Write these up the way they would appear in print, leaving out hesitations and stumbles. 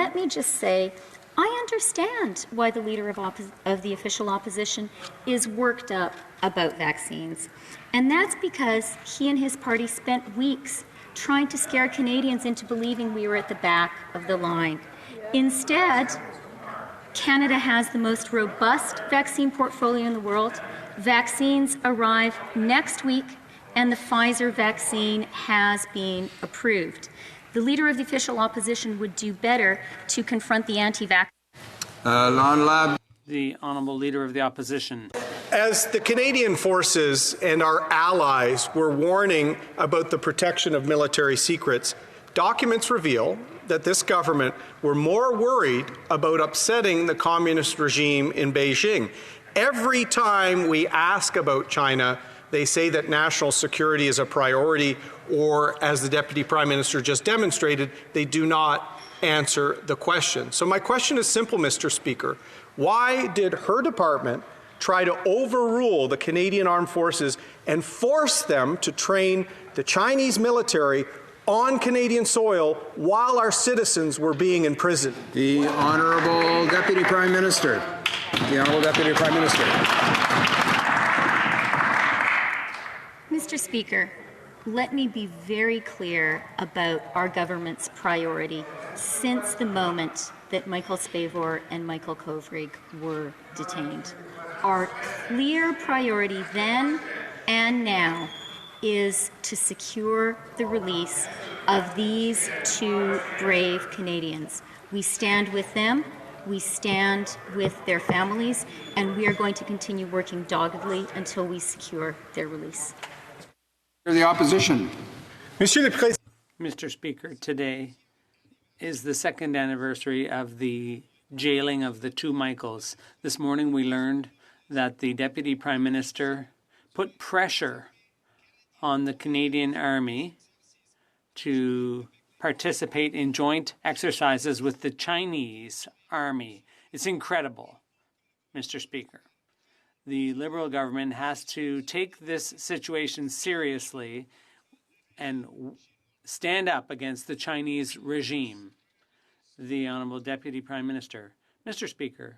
let me just say, I understand why the leader of the official opposition is worked up about vaccines. And that's because he and his party spent weeks trying to scare Canadians into believing we were at the back of the line. Instead, Canada has the most robust vaccine portfolio in the world. Vaccines arrive next week, and the Pfizer vaccine has been approved. The leader of the official opposition would do better to confront the anti-vax. The Honourable Leader of the Opposition. As the Canadian forces and our allies were warning about the protection of military secrets, documents reveal that this government were more worried about upsetting the communist regime in Beijing. Every time we ask about China, they say that national security is a priority, or, as the Deputy Prime Minister just demonstrated, they do not answer the question. So my question is simple, Mr. Speaker. Why did her department try to overrule the Canadian Armed Forces and force them to train the Chinese military on Canadian soil while our citizens were being imprisoned? The Honourable Deputy Prime Minister. The Honourable Deputy Prime Minister. Mr. Speaker, let me be very clear about our government's priority since the moment that Michael Spavor and Michael Kovrig were detained. Our clear priority then and now is to secure the release of these two brave Canadians. We stand with them, we stand with their families, and we are going to continue working doggedly until we secure their release. The Opposition. Mr. Speaker, today is the second anniversary of the jailing of the two Michaels. This morning we learned that the Deputy Prime Minister put pressure on the Canadian Army to participate in joint exercises with the Chinese Army. It's incredible, Mr. Speaker. The Liberal government has to take this situation seriously and stand up against the Chinese regime. The Honourable Deputy Prime Minister. Mr. Speaker,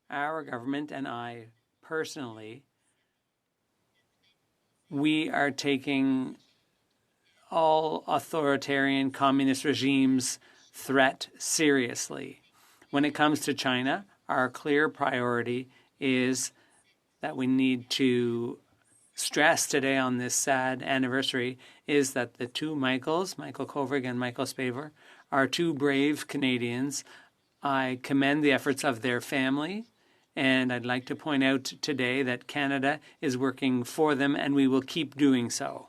our government and I personally, we are taking all authoritarian communist regimes' threat seriously. When it comes to China, our clear priority is that we need to stress today on this sad anniversary is that the two Michaels, Michael Kovrig and Michael Spavor, are two brave Canadians. I commend the efforts of their family, and I'd like to point out today that Canada is working for them, and we will keep doing so.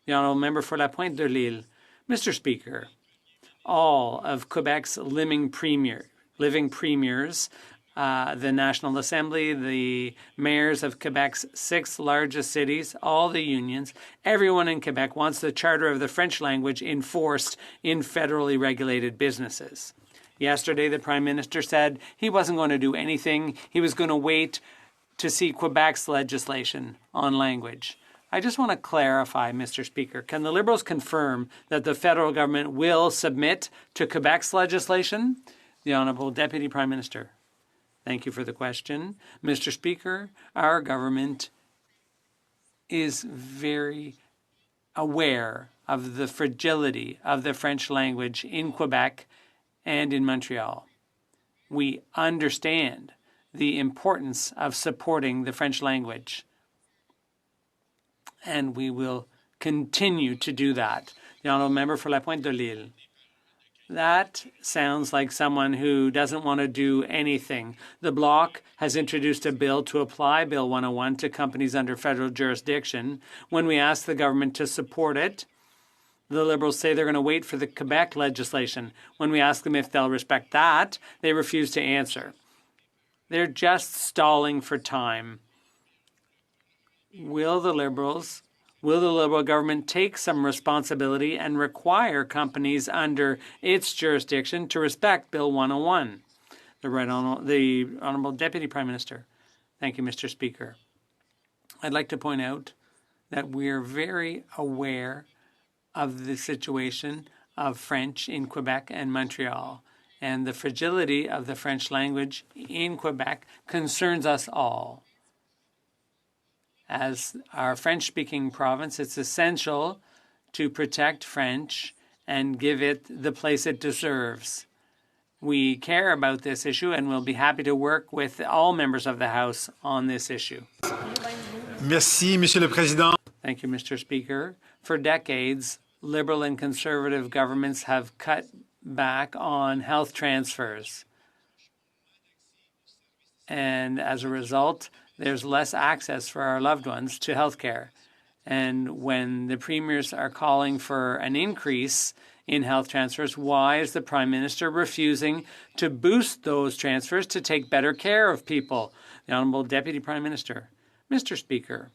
The Honourable Member for La Pointe de l'Île. Mr. Speaker, all of Quebec's living premiers, the National Assembly, the mayors of Quebec's 6 largest cities, all the unions, everyone in Quebec wants the Charter of the French language enforced in federally regulated businesses. Yesterday, the Prime Minister said he wasn't going to do anything. He was going to wait to see Quebec's legislation on language. I just want to clarify, Mr. Speaker, can the Liberals confirm that the federal government will submit to Quebec's legislation? The Honourable Deputy Prime Minister. Thank you for the question. Mr. Speaker, our government is very aware of the fragility of the French language in Quebec and in Montreal. We understand the importance of supporting the French language, and we will continue to do that. The Honourable Member for La Pointe de l'Île. That sounds like someone who doesn't want to do anything. The Bloc has introduced a bill to apply Bill 101 to companies under federal jurisdiction. When we ask the government to support it, the Liberals say they're going to wait for the Quebec legislation. When we ask them if they'll respect that, they refuse to answer. They're just stalling for time. Will the Liberal government take some responsibility and require companies under its jurisdiction to respect Bill 101? The Honourable Deputy Prime Minister. Thank you, Mr. Speaker. I'd like to point out that we're very aware of the situation of French in Quebec and Montreal. And the fragility of the French language in Quebec concerns us all. As our French-speaking province, it's essential to protect French and give it the place it deserves. We care about this issue and we'll be happy to work with all members of the House on this issue. Merci, Monsieur le Président. Thank you, Mr. Speaker. For decades, Liberal and Conservative governments have cut back on health transfers. And as a result, there's less access for our loved ones to health care. And when the premiers are calling for an increase in health transfers, why is the Prime Minister refusing to boost those transfers to take better care of people? The Honourable Deputy Prime Minister. Mr. Speaker,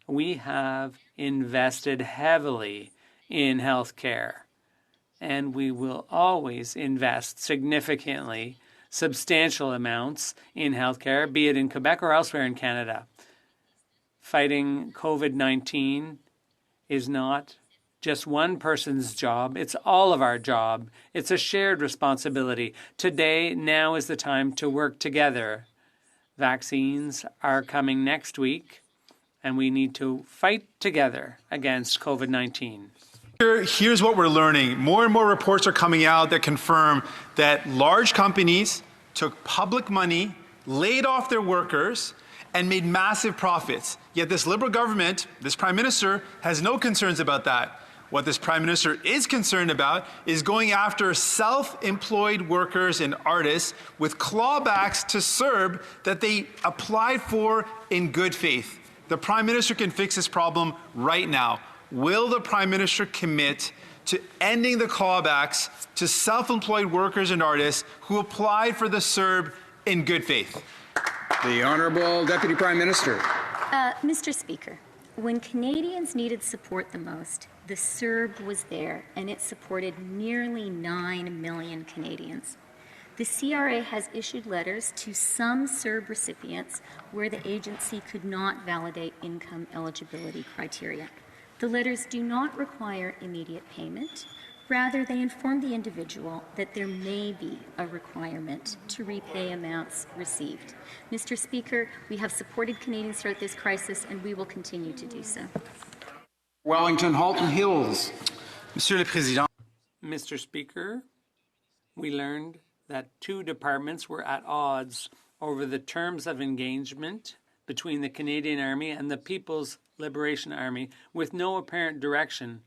we have invested heavily in health care, and we will always invest significantly, substantial amounts in health care, be it in Quebec or elsewhere in Canada. Fighting COVID-19 is not just one person's job. It's all of our job. It's a shared responsibility. Today, now is the time to work together. Vaccines are coming next week, and we need to fight together against COVID-19. Here's what we're learning. More and more reports are coming out that confirm that large companies took public money, laid off their workers, and made massive profits. Yet this Liberal government, this Prime Minister, has no concerns about that. What this Prime Minister is concerned about is going after self-employed workers and artists with clawbacks to CERB that they applied for in good faith. The Prime Minister can fix this problem right now. Will the Prime Minister commit to ending the clawbacks to self-employed workers and artists who applied for the CERB in good faith? The Honourable Deputy Prime Minister. Mr. Speaker, when Canadians needed support the most, the CERB was there, and it supported nearly 9 million Canadians. The CRA has issued letters to some CERB recipients where the agency could not validate income eligibility criteria. The letters do not require immediate payment. Rather, they inform the individual that there may be a requirement to repay amounts received. Mr. Speaker, we have supported Canadians throughout this crisis, and we will continue to do so. Wellington Halton Hills. Monsieur le Président. Mr. Speaker, we learned that two departments were at odds over the terms of engagement between the Canadian Army and the People's Liberation Army, with no apparent direction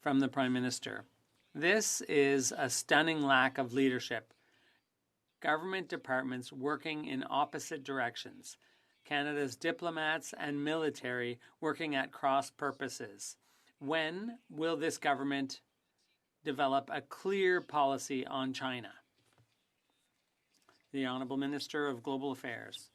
from the Prime Minister. This is a stunning lack of leadership. Government departments working in opposite directions. Canada's diplomats and military working at cross purposes. When will this government develop a clear policy on China? The Honourable Minister of Global Affairs.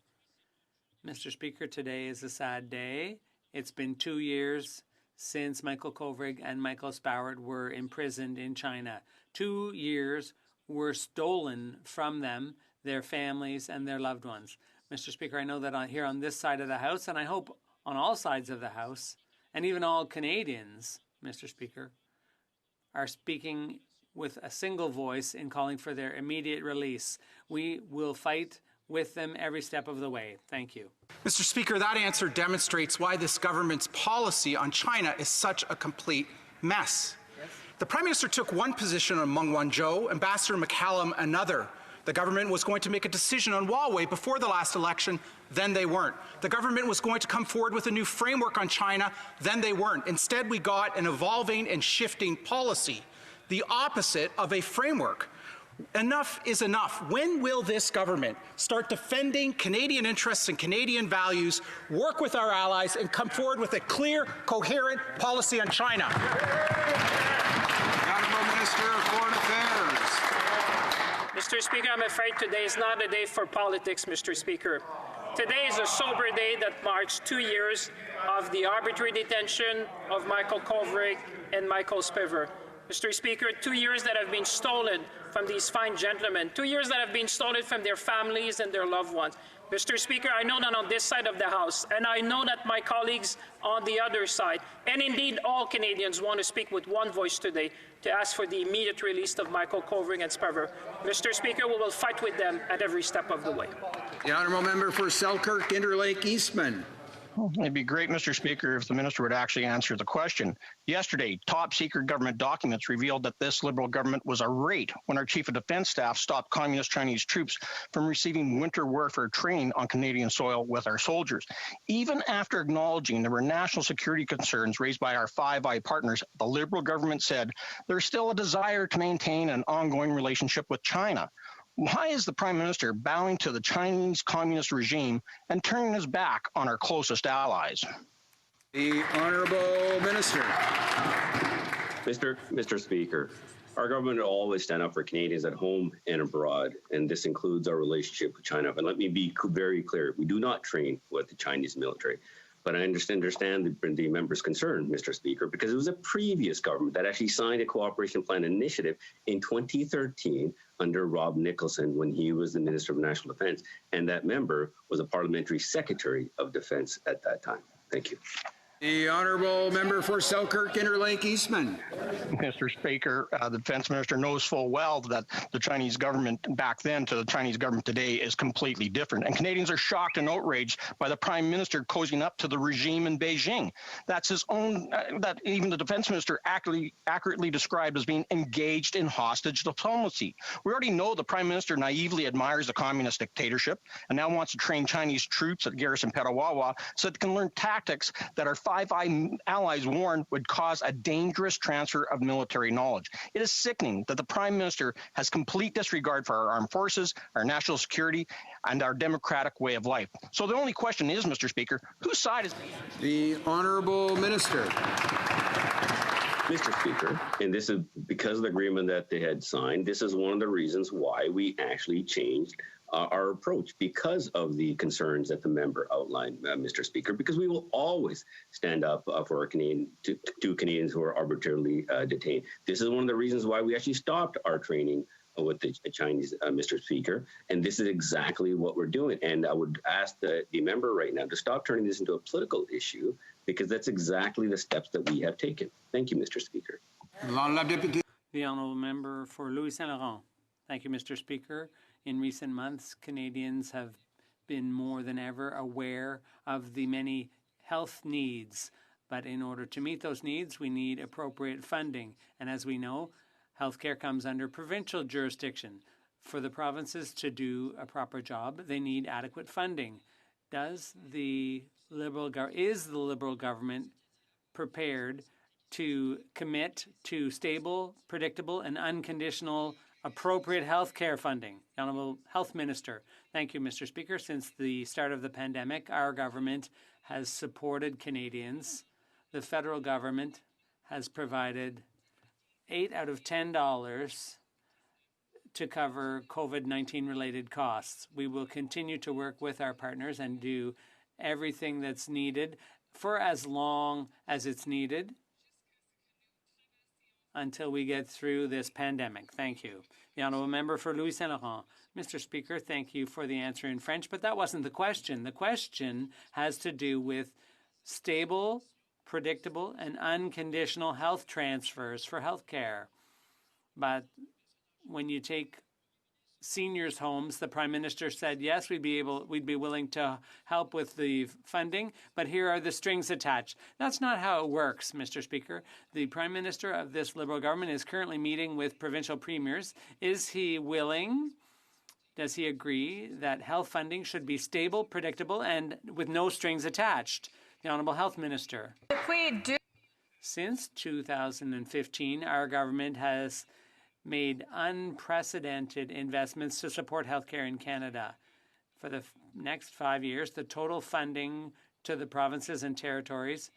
Mr. Speaker, today is a sad day. It's been 2 years since Michael Kovrig and Michael Spoward were imprisoned in China. 2 years were stolen from them, their families and their loved ones. Mr. Speaker, I know that here on this side of the House, and I hope on all sides of the House, and even all Canadians, Mr. Speaker, are speaking with a single voice in calling for their immediate release. We will fight with them every step of the way. Thank you. Mr. Speaker, that answer demonstrates why this government's policy on China is such a complete mess. The Prime Minister took one position on Meng Wanzhou, Ambassador McCallum another. The government was going to make a decision on Huawei before the last election, then they weren't. The government was going to come forward with a new framework on China, then they weren't. Instead, we got an evolving and shifting policy, the opposite of a framework. Enough is enough. When will this government start defending Canadian interests and Canadian values, work with our allies, and come forward with a clear, coherent policy on China? Honourable Minister of Foreign Affairs. Mr. Speaker, I'm afraid today is not a day for politics, Mr. Speaker. Today is a sober day that marks 2 years of the arbitrary detention of Michael Kovrig and Michael Spivak. Mr. Speaker, 2 years that have been stolen from these fine gentlemen, 2 years that have been stolen from their families and their loved ones. Mr. Speaker, I know that on this side of the House, and I know that my colleagues on the other side, and indeed all Canadians, want to speak with one voice today to ask for the immediate release of Michael Kovrig and Sparver. Mr. Speaker, we will fight with them at every step of the way. The honourable member for Selkirk, Interlake, Eastman. It'd be great, Mr. Speaker, if the minister would actually answer the question. Yesterday, top-secret government documents revealed that this Liberal government was irate when our Chief of Defence Staff stopped Communist Chinese troops from receiving winter warfare training on Canadian soil with our soldiers. Even after acknowledging there were national security concerns raised by our Five Eye partners, the Liberal government said there's still a desire to maintain an ongoing relationship with China. Why is the Prime Minister bowing to the Chinese Communist regime and turning his back on our closest allies? The Honourable Minister. Mr. Speaker, our government will always stand up for Canadians at home and abroad, and this includes our relationship with China. And let me be very clear, we do not train with the Chinese military. But I understand the member's concern, Mr. Speaker, because it was a previous government that actually signed a cooperation plan initiative in 2013 under Rob Nicholson when he was the Minister of National Defence, and that member was a Parliamentary Secretary of Defence at that time. Thank you. The honourable member for Selkirk, Interlake, Eastman. Mr. Speaker, the defense minister knows full well that the Chinese government back then to the Chinese government today is completely different. And Canadians are shocked and outraged by the Prime Minister cozying up to the regime in Beijing. That's his own, that even the defense minister accurately described as being engaged in hostage diplomacy. We already know the Prime Minister naively admires the communist dictatorship and now wants to train Chinese troops at Garrison Petawawa so they can learn tactics that our Five Eye allies warned would cause a dangerous transfer of military knowledge. It is sickening that the Prime Minister has complete disregard for our armed forces, our national security, and our democratic way of life. So the only question is, Mr. Speaker, whose side is... The Honourable Minister. Mr. Speaker, and this is because of the agreement that they had signed, this is one of the reasons why we actually changed our approach, because of the concerns that the member outlined, Mr. Speaker, because we will always stand up for our to Canadians who are arbitrarily detained. This is one of the reasons why we actually stopped our training with the Chinese, Mr. Speaker, and this is exactly what we're doing. And I would ask the member right now to stop turning this into a political issue, because that's exactly the steps that we have taken. Thank you, Mr. Speaker. The honourable member for Louis Saint Laurent. Thank you, Mr. Speaker. In recent months, Canadians have been more than ever aware of the many health needs. But in order to meet those needs, we need appropriate funding. And as we know, healthcare comes under provincial jurisdiction. For the provinces to do a proper job, they need adequate funding. Is the Liberal government prepared to commit to stable, predictable, and unconditional appropriate health care funding? The Honourable Health Minister. Thank you, Mr. Speaker. Since the start of the pandemic, our government has supported Canadians. The federal government has provided $8 out of $10 to cover COVID-19 related costs. We will continue to work with our partners and do everything that's needed for as long as it's needed until we get through this pandemic. Thank you. The honourable member for Louis Saint Laurent. Mr. Speaker, thank you for the answer in French, but that wasn't the question. The question has to do with stable, predictable, and unconditional health transfers for health care. But when you take seniors' homes, the Prime Minister said, yes, we'd be willing to help with the funding, but here are the strings attached. That's not how it works, Mr. Speaker. The Prime Minister of this Liberal government is currently meeting with provincial premiers. Is he willing? Does he agree that health funding should be stable, predictable, and with no strings attached? The Honourable Health Minister. Since 2015, our government has made unprecedented investments to support healthcare in Canada. For the next 5 years, the total funding to the provinces and territories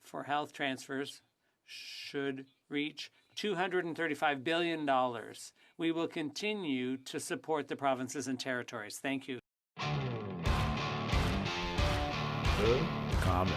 for health transfers should reach $235 billion. We will continue to support the provinces and territories. Thank you. Comment.